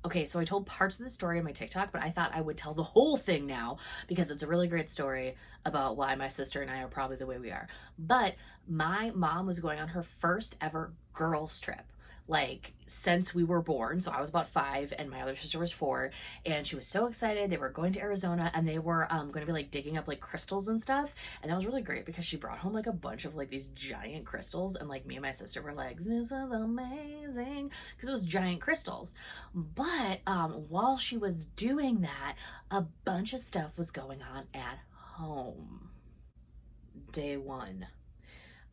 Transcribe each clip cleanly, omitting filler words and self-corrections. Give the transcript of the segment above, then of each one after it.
Okay, so I told parts of the story in my TikTok, but I thought I would tell the whole thing now because it's a really great story about why my sister and I are probably the way we are. But my mom was going on her first ever girls' trip. Like since we were born. So I was about 5 and my other sister was 4. And she was so excited. They were going to Arizona and they were going to be like digging up like crystals and stuff. And that was really great because she brought home like a bunch of like these giant crystals. And like me and my sister were like, this is amazing. Because it was giant crystals. But while she was doing that, a bunch of stuff was going on at home. Day one.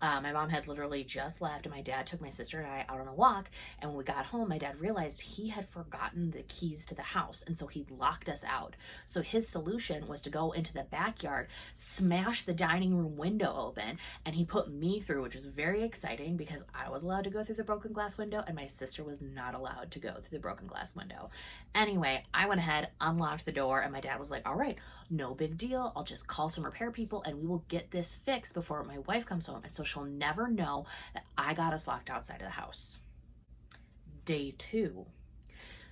My mom had literally just left, and my dad took my sister and I out on a walk. And when we got home, my dad realized he had forgotten the keys to the house, and so he locked us out. So his solution was to go into the backyard, smash the dining room window open, and he put me through, which was very exciting because I was allowed to go through the broken glass window, and my sister was not allowed to go through the broken glass window. Anyway, I went ahead, unlocked the door, and my dad was like, all right, no big deal. I'll just call some repair people and we will get this fixed before my wife comes home. And so she'll never know that I got us locked outside of the house. Day 2.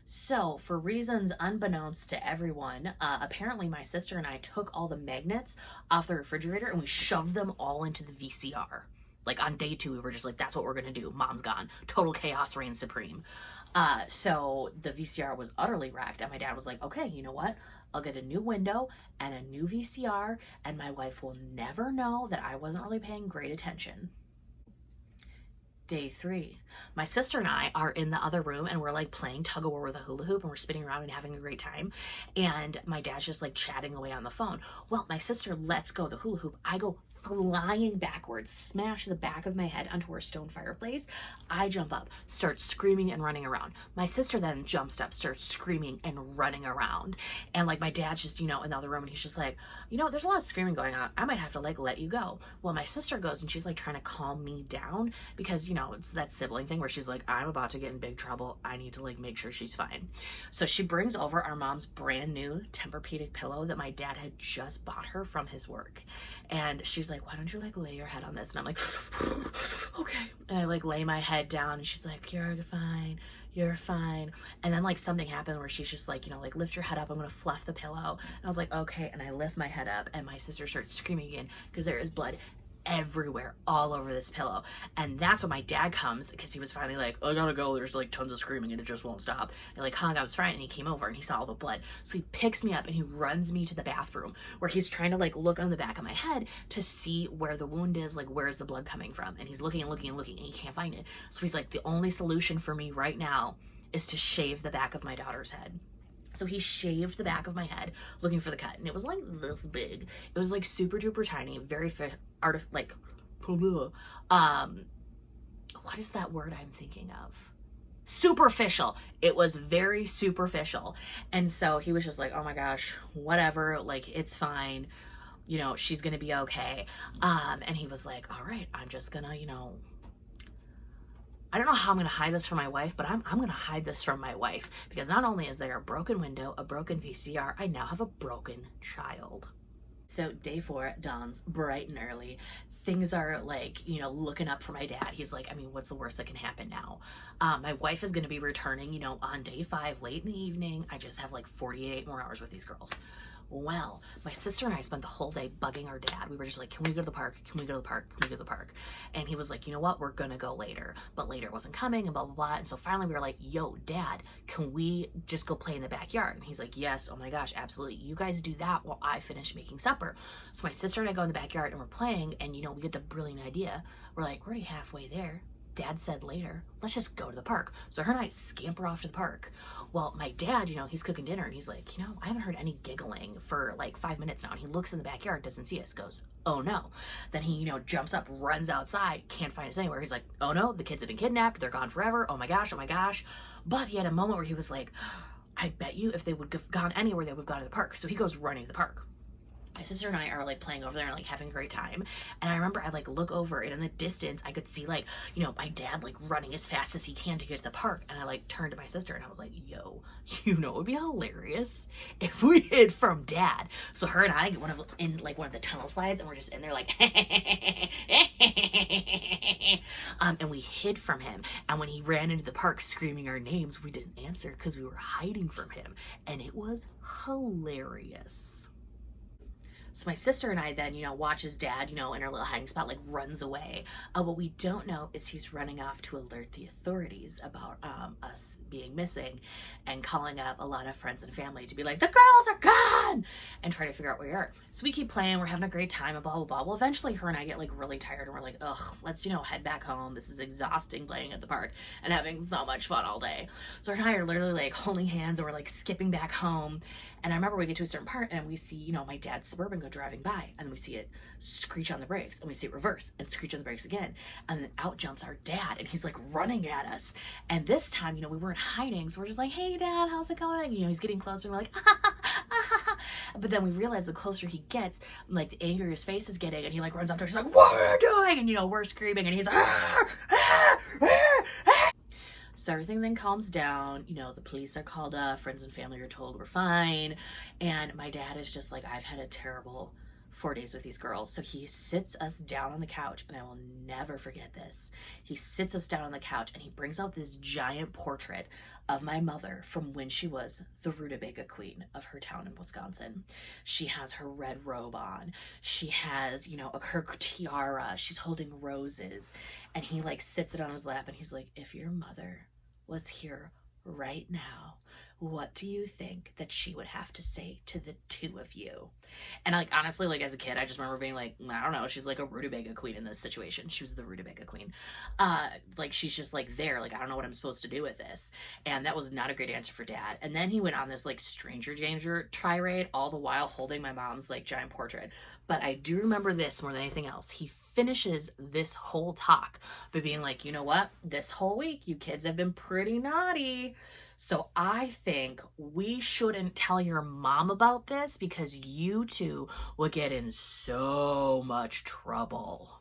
So, for reasons unbeknownst to everyone, apparently my sister and I took all the magnets off the refrigerator and we shoved them all into the VCR. Like on day 2, we were just like, that's what we're gonna do. Mom's gone. Total chaos reigns supreme. So the VCR was utterly wrecked, and my dad was like, okay, you know what? I'll get a new window and a new VCR, and my wife will never know that I wasn't really paying great attention. Day 3. My sister and I are in the other room and we're like playing tug of war with a hula hoop and we're spinning around and having a great time. And my dad's just like chatting away on the phone. Well, my sister lets go the hula hoop. I go flying backwards, smash the back of my head onto her stone fireplace. I jump up, start screaming and running around. My sister then jumps up, starts screaming and running around. And like my dad's just, in the other room and he's just like, there's a lot of screaming going on. I might have to like let you go. Well, my sister goes and she's like trying to calm me down because, it's that sibling thing where she's like, I'm about to get in big trouble. I need to like make sure she's fine. So she brings over our mom's brand new Tempur-Pedic pillow that my dad had just bought her from his work. And she's like, why don't you like lay your head on this? And I'm like, okay. And I like lay my head down and she's like, you're fine. You're fine. And then like something happened where she's just like, like lift your head up. I'm going to fluff the pillow. And I was like, okay. And I lift my head up and my sister starts screaming again because there is blood everywhere all over this pillow. And that's when my dad comes because he was finally like, I gotta go, there's like tons of screaming and it just won't stop. And like hung, I was frightened, and he came over and he saw all the blood. So he picks me up and he runs me to the bathroom where he's trying to like look on the back of my head to see where the wound is, like where's the blood coming from. And he's looking and looking and looking and he can't find it. So he's like, the only solution for me right now is to shave the back of my daughter's head. So he shaved the back of my head looking for the cut, and it was like this big. It was like super duper tiny, very what is that word I'm thinking of? Superficial. It was very superficial. And so he was just like, oh my gosh, whatever, like it's fine. She's gonna be okay. And he was like, all right, I'm just gonna, I don't know how I'm going to hide this from my wife, but I'm going to hide this from my wife because not only is there a broken window, a broken VCR, I now have a broken child. So day 4 dawns bright and early. Things are like, looking up for my dad. He's like, what's the worst that can happen now? My wife is going to be returning, on day 5, late in the evening. I just have like 48 more hours with these girls. Well, my sister and I spent the whole day bugging our dad. We were just like, can we go to the park? Can we go to the park? Can we go to the park? And he was like, you know what? We're going to go later. But later wasn't coming and blah, blah, blah. And so finally we were like, yo, Dad, can we just go play in the backyard? And he's like, yes. Oh my gosh, absolutely. You guys do that while I finish making supper. So my sister and I go in the backyard and we're playing and, we get the brilliant idea. We're like, we're already halfway there. Dad said later, let's just go to the park. So her and I scamper off to the park. Well, my dad, he's cooking dinner and he's like, I haven't heard any giggling for like 5 minutes now. And he looks in the backyard, doesn't see us, goes, oh no. Then he, jumps up, runs outside, can't find us anywhere. He's like, oh no, the kids have been kidnapped. They're gone forever. Oh my gosh, oh my gosh. But he had a moment where he was like, I bet you if they would have gone anywhere, they would have gone to the park. So he goes running to the park. my sister and I are like playing over there and like having a great time. And I remember I like look over and in the distance I could see like, you know, my dad like running as fast as he can to get to the park. And I like turned to my sister and I was like, yo, you know, it would be hilarious if we hid from dad. So her and I get one of the tunnel slides and we're just in there like, and we hid from him. And when he ran into the park screaming our names, we didn't answer because we were hiding from him. And it was hilarious. So my sister and I then, you know, watches dad, you know, in our little hiding spot, like runs away. What we don't know is he's running off to alert the authorities about us being missing and calling up a lot of friends and family to be like, the girls are gone, and try to figure out where we are. So we keep playing, we're having a great time and blah, blah, blah. Well, eventually her and I get like really tired and we're like, ugh, let's, you know, head back home. This is exhausting playing at the park and having so much fun all day. So her and I are literally like holding hands and we're like skipping back home. And I remember we get to a certain part and we see, you know, my dad's Suburban go driving by, and then we see it screech on the brakes, and we see it reverse and screech on the brakes again. And then out jumps our dad and he's like running at us. And this time, you know, we weren't hiding. So we're just like, hey dad, how's it going? You know, he's getting closer and we're like, ah, ah, ah. But then we realize the closer he gets, like the angrier his face is getting, and he like runs up to us, he's like, what are you doing? And you know, we're screaming and he's like, ah, ah, ah, ah. So everything then calms down, you know, the police are called up, friends and family are told we're fine. And my dad is just like, I've had a terrible 4 days with these girls. So he sits us down on the couch, and I will never forget this. He sits us down on the couch and he brings out this giant portrait of my mother from when she was the rutabaga queen of her town in Wisconsin. She has her red robe on. She has, you know, her tiara. She's holding roses. And he like sits it on his lap and he's like, if your mother was here right now, what do you think that she would have to say to the two of you? And like honestly, like as a kid, I just remember being like, I don't know, she's like a rutabaga queen in this situation. She was the rutabaga queen. Like she's just like there, like I don't know what I'm supposed to do with this. And that was not a great answer for dad. And then he went on this like stranger danger tirade, all the while holding my mom's like giant portrait. But I do remember this more than anything else. He finishes this whole talk by being like, you know what? This whole week, you kids have been pretty naughty. So I think we shouldn't tell your mom about this because you two will get in so much trouble.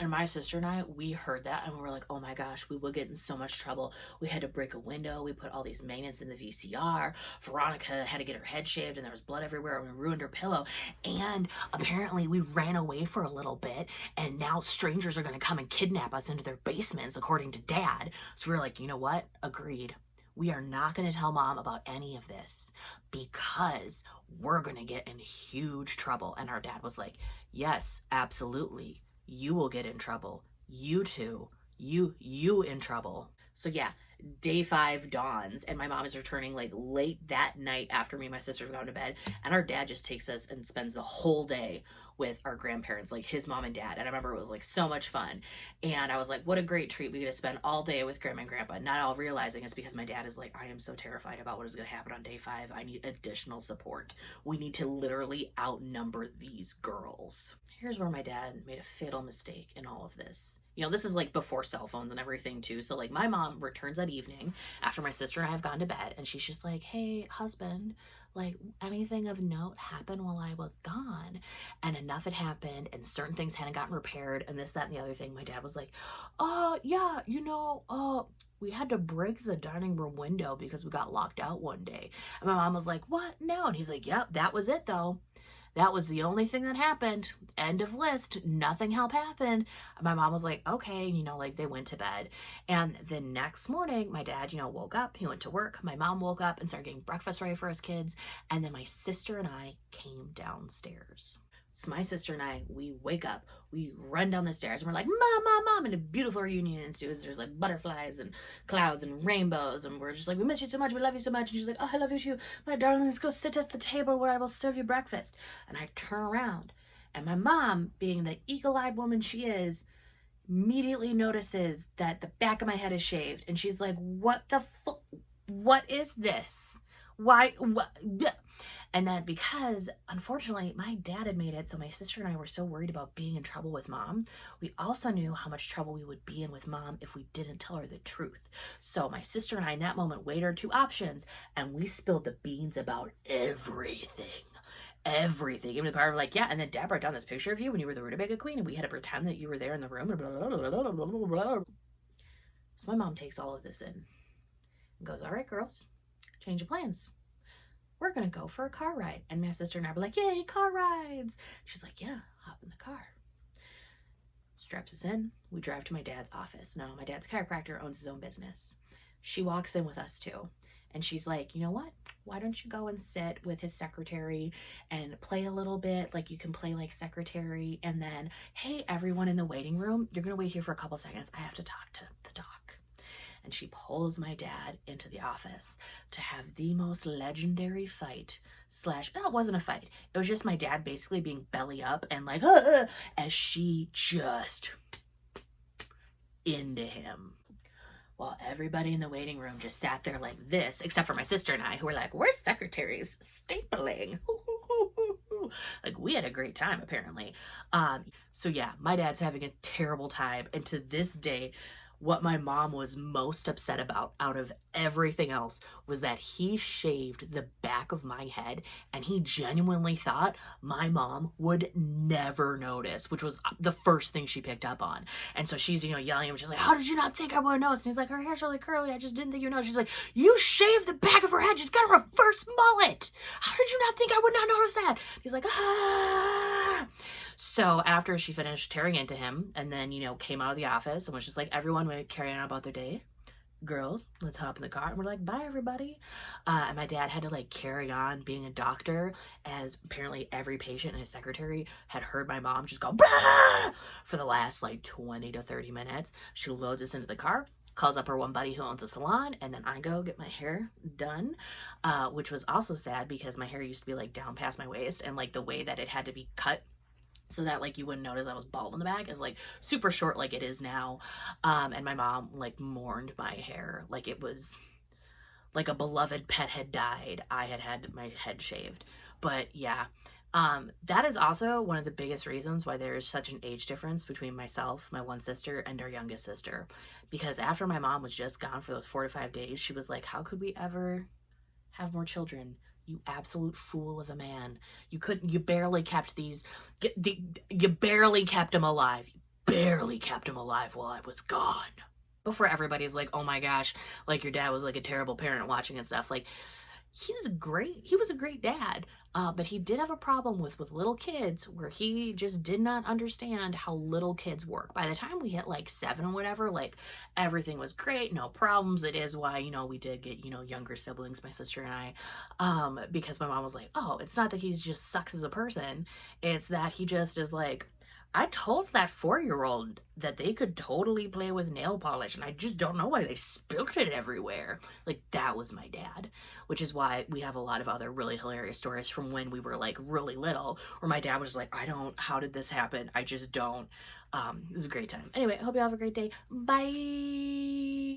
And my sister and I, we heard that and we were like, oh my gosh, we will get in so much trouble. We had to break a window. We put all these magnets in the VCR. Veronica had to get her head shaved and there was blood everywhere and we ruined her pillow. And apparently we ran away for a little bit and now strangers are going to come and kidnap us into their basements, according to dad. So we were like, you know what? Agreed. We are not going to tell mom about any of this because we're going to get in huge trouble. And our dad was like, yes, absolutely. You will get in trouble. You too. You in trouble. So yeah, day 5 dawns and my mom is returning like late that night after me and my sister have gone to bed, and our dad just takes us and spends the whole day with our grandparents, like his mom and dad. And I remember it was like so much fun, and I was like, what a great treat. We get to spend all day with grandma and grandpa, not all realizing it's because my dad is like, I am so terrified about what is going to happen on day 5. I need additional support. We need to literally outnumber these girls. Here's where my dad made a fatal mistake in all of this. You know, this is like before cell phones and everything too. So like my mom returns that evening after my sister and I have gone to bed, and she's just like, hey, husband, like anything of note happened while I was gone? And enough had happened and certain things hadn't gotten repaired and this, that, and the other thing. My dad was like, yeah, you know, we had to break the dining room window because we got locked out one day. And my mom was like, what? No. And he's like, yep, that was it though. That was the only thing that happened. End of list. Nothing else happened. My mom was like, okay, you know, like they went to bed. And the next morning, my dad, you know, woke up. He went to work. My mom woke up and started getting breakfast ready for his kids. And then my sister and I came downstairs. So my sister and I, we wake up, we run down the stairs, and we're like, mom, mom, mom, and a beautiful reunion ensues. There's like butterflies and clouds and rainbows, and we're just like, we miss you so much, we love you so much. And she's like, oh, I love you too, my darling, let's go sit at the table where I will serve you breakfast. And I turn around, and my mom, being the eagle-eyed woman she is, immediately notices that the back of my head is shaved, and she's like, what the what is this? Why, what? And then because, unfortunately, my dad had made it so my sister and I were so worried about being in trouble with mom, we also knew how much trouble we would be in with mom if we didn't tell her the truth. So my sister and I in that moment weighed our 2 options, and we spilled the beans about everything. everything, even the part of like, yeah, and then Dad brought down this picture of you when you were the rutabaga queen, and we had to pretend that you were there in the room. So my mom takes all of this in and goes, all right, girls, change of plans. We're gonna go for a car ride. And my sister and I were like, yay, car rides. She's like, yeah, hop in the car. Straps us in. We drive to my dad's office. Now, my dad's a chiropractor, owns his own business. She walks in with us too. And she's like, you know what? Why don't you go and sit with his secretary and play a little bit? Like, you can play like secretary. And then, hey, everyone in the waiting room, you're going to wait here for a couple seconds. I have to talk to the doc. And she pulls my dad into the office to have the most legendary fight slash, no, it wasn't a fight. It was just my dad basically being belly up and like, as she just into him. While everybody in the waiting room just sat there like this, except for my sister and I, who were like, we're secretaries stapling. Like, we had a great time, apparently. So yeah, my dad's having a terrible time. And to this day, what my mom was most upset about out of everything else was that he shaved the back of my head, and he genuinely thought my mom would never notice, which was the first thing she picked up on. And so she's, yelling at him. She's like, how did you not think I would notice? And he's like, her hair's really curly. I just didn't think you would notice. She's like, you shaved the back of her head. She's got a reverse mullet. How did you not think I would not notice that? He's like, ah. So after she finished tearing into him and then, came out of the office and was just like, everyone would carry on about their day. Girls, let's hop in the car. And we're like, bye, everybody. And my dad had to like carry on being a doctor, as apparently every patient and his secretary had heard my mom just go, bah! For the last like 20 to 30 minutes. She loads us into the car, calls up her one buddy who owns a salon, and then I go get my hair done, which was also sad because my hair used to be like down past my waist, and like the way that it had to be cut so that like you wouldn't notice I was bald in the back is like super short like it is now. And my mom like mourned my hair like it was like a beloved pet had died. I had my head shaved. But yeah, that is also one of the biggest reasons why there is such an age difference between myself, my one sister, and our youngest sister. Because after my mom was just gone for those 4 to 5 days, she was like, how could we ever have more children? You absolute fool of a man. You barely kept you barely kept him alive. You barely kept him alive while I was gone. Before everybody's like, oh my gosh, like your dad was like a terrible parent watching and stuff. Like, he was a great dad. But he did have a problem with little kids where he just did not understand how little kids work. By the time we hit like 7 or whatever, like everything was great, no problems. It is why, we did get, younger siblings, my sister and I, because my mom was like, oh, it's not that he just sucks as a person. It's that he just is like, I told that 4-year-old that they could totally play with nail polish, and I just don't know why they spilt it everywhere. Like, that was my dad, which is why we have a lot of other really hilarious stories from when we were, like, really little, where my dad was just like, how did this happen? I just don't. It was a great time. Anyway, I hope you all have a great day. Bye!